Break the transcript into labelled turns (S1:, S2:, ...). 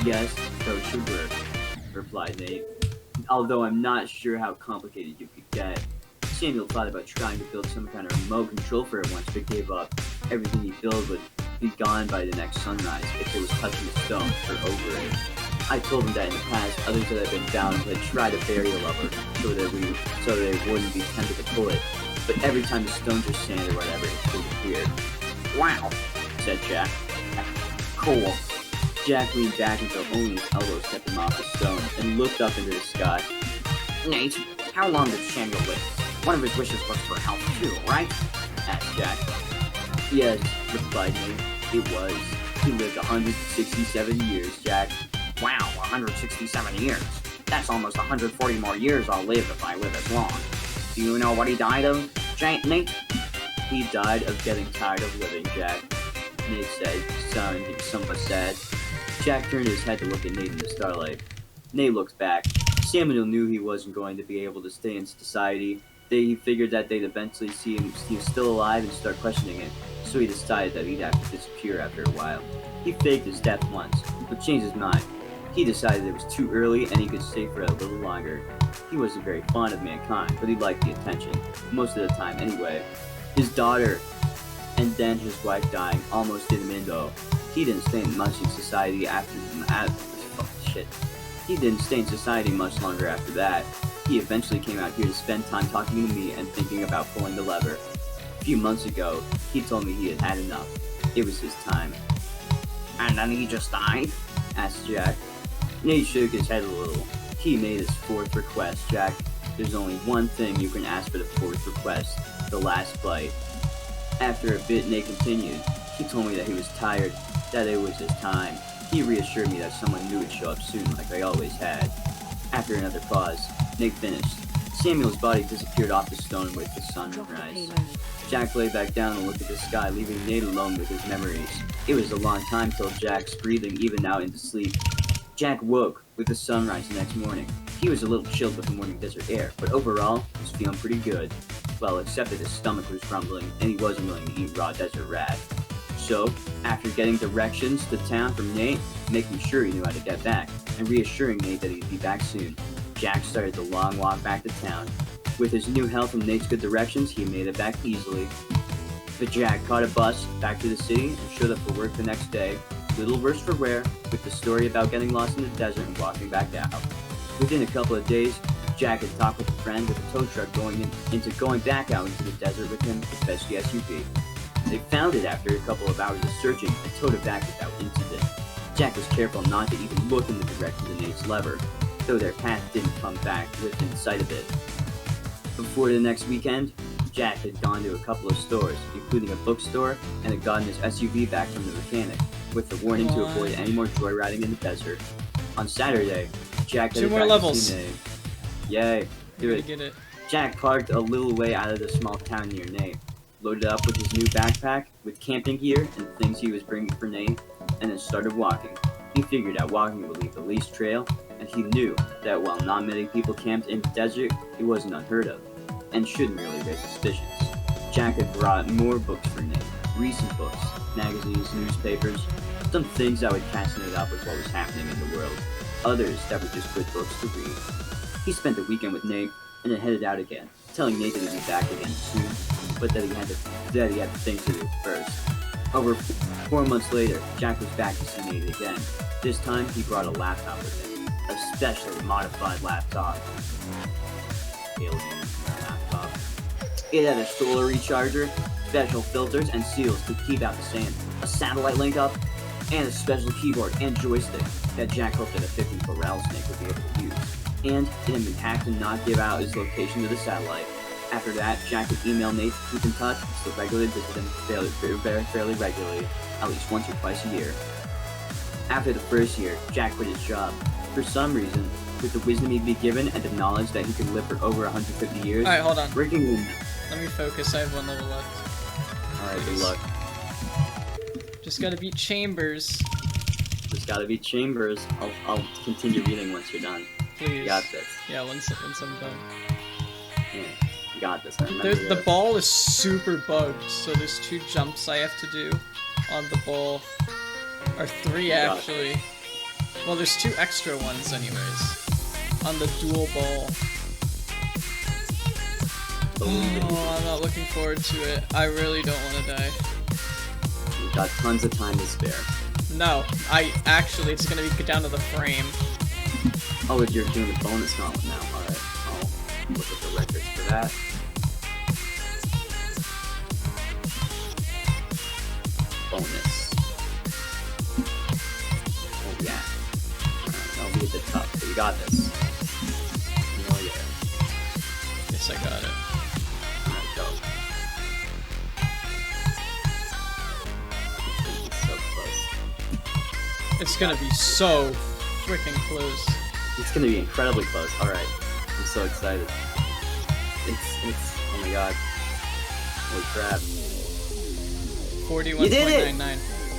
S1: Yes, so should work, replied Nate. Although I'm not sure how complicated you could get. Samuel thought about trying to build some kind of remote control for it once, but gave up. Everything he built would be gone by the next sunrise if it was touching a stone or over it. I told him that in the past, others that had been down had tried to bury a lever so that they wouldn't be tempted to pull it. But every time the stones or sand or whatever, it disappeared. Wow, said Jack. Cool. Jack leaned back until only his elbows kept him off the stone and looked up into the sky. Nate, how long did Samuel live? One of his wishes was for health too, right? Asked Jack. Yes, replied Nate. It was. He lived 167 years, Jack. Wow, 167 years. That's almost 140 more years I'll live if I live as long. Do you know what he died of, Nate? He died of getting tired of living, Jack, Nate said, sounding somewhat sad. Jack turned his head to look at Nate in the starlight. Nate looked back. Samuel knew he wasn't going to be able to stay in society. He figured that they'd eventually see him still alive and start questioning it, so he decided that he'd have to disappear after a while. He faked his death once, but changed his mind. He decided it was too early and he could stay for a little longer. He wasn't very fond of mankind, but he liked the attention, most of the time anyway. His daughter, and then his wife dying, almost did him in though. He didn't stay much in society He didn't stay in society much longer after that. He eventually came out here to spend time talking to me and thinking about pulling the lever. A few months ago, he told me he had had enough. It was his time. And then he just died? Asked Jack. Nate shook his head a little. He made his fourth request, Jack. There's only one thing you can ask for the fourth request, the last bite. After a bit, Nate continued. He told me that he was tired, that it was his time. He reassured me that someone new would show up soon, like they always had. After another pause, Nate finished. Samuel's body disappeared off the stone with the sunrise. Jack lay back down and looked at the sky, leaving Nate alone with his memories. It was a long time till Jack's breathing evened out into sleep. Jack woke with the sunrise the next morning. He was a little chilled with the morning desert air, but overall, he was feeling pretty good. Well, except that his stomach was rumbling, and he wasn't willing to eat raw desert rat. So, after getting directions to town from Nate, making sure he knew how to get back, and reassuring Nate that he'd be back soon, Jack started the long walk back to town. With his new help and Nate's good directions, he made it back easily. But Jack caught a bus back to the city and showed up for work the next day, little worse for wear, with the story about getting lost in the desert and walking back out. Within a couple of days, Jack had talked with a friend with a tow truck into going back out into the desert with him to fetch the SUV. They found it after a couple of hours of searching and towed it back without incident. Jack was careful not to even look in the direction of Nate's lever, though their path didn't come back within sight of it. Before the next weekend, Jack had gone to a couple of stores, including a bookstore, and had gotten his SUV back from the mechanic, with the warning to avoid any more joyriding in the desert. On Saturday, Jack had
S2: 2 more levels.
S1: Yay, do it.
S2: Get it.
S1: Jack parked a little way out of the small town near Nate, loaded up with his new backpack, with camping gear and things he was bringing for Nate, and then started walking. He figured that walking would leave the least trail, and he knew that while not many people camped in the desert, it wasn't unheard of, and shouldn't really raise suspicions. Jack had brought more books for Nate, recent books, magazines, newspapers, some things that would catch Nate up with what was happening in the world, others that were just good books to read. He spent the weekend with Nate, and then headed out again, telling Nate that he'd be back again soon, but that he had things to do first. Over 4 months later, Jack was back to see Nate again. This time, he brought a laptop with him, a specially modified laptop. Alien laptop. It had a solar recharger, special filters and seals to keep out the sand, a satellite link up, and a special keyboard and joystick that Jack hoped that a 15-foot rattlesnake would be able to use. And it had been hacked to not give out his location to the satellite. After that, Jack would email Nate to keep in touch and still regularly visit him fairly regularly, at least once or twice a year. After the first year, Jack quit his job. For some reason, with the wisdom he'd been given and the knowledge that he could live for over 150 years,
S2: Alright, hold on.
S1: working in...
S2: Let me focus, I have 1 level left.
S1: Alright, good luck.
S2: Just gotta beat Chambers.
S1: There's gotta be Chambers. I'll continue reading once you're done.
S2: Please.
S1: You got this.
S2: Yeah, once I'm done.
S1: Yeah, you got this. I remember
S2: The
S1: this.
S2: ball is super bugged, so there's 2 jumps I have to do on the ball. Or 3 actually. Well, there's 2 extra ones anyways. On the dual ball. Oh, I'm not looking forward to it. I really don't want to die.
S1: We've got tons of time to spare.
S2: No, it's gonna be down to the frame.
S1: Oh, you're doing the bonus gauntlet now. Alright, I'll look at the records for that. Bonus. Oh yeah. Alright, that'll be a bit tough, but you got this. Oh yeah.
S2: Yes, I got it.
S1: Alright, go. It's so close.
S2: It's gonna be so freaking close.
S1: It's gonna be incredibly close. Alright. I'm so excited. Oh my god. Holy crap.
S2: 41.99.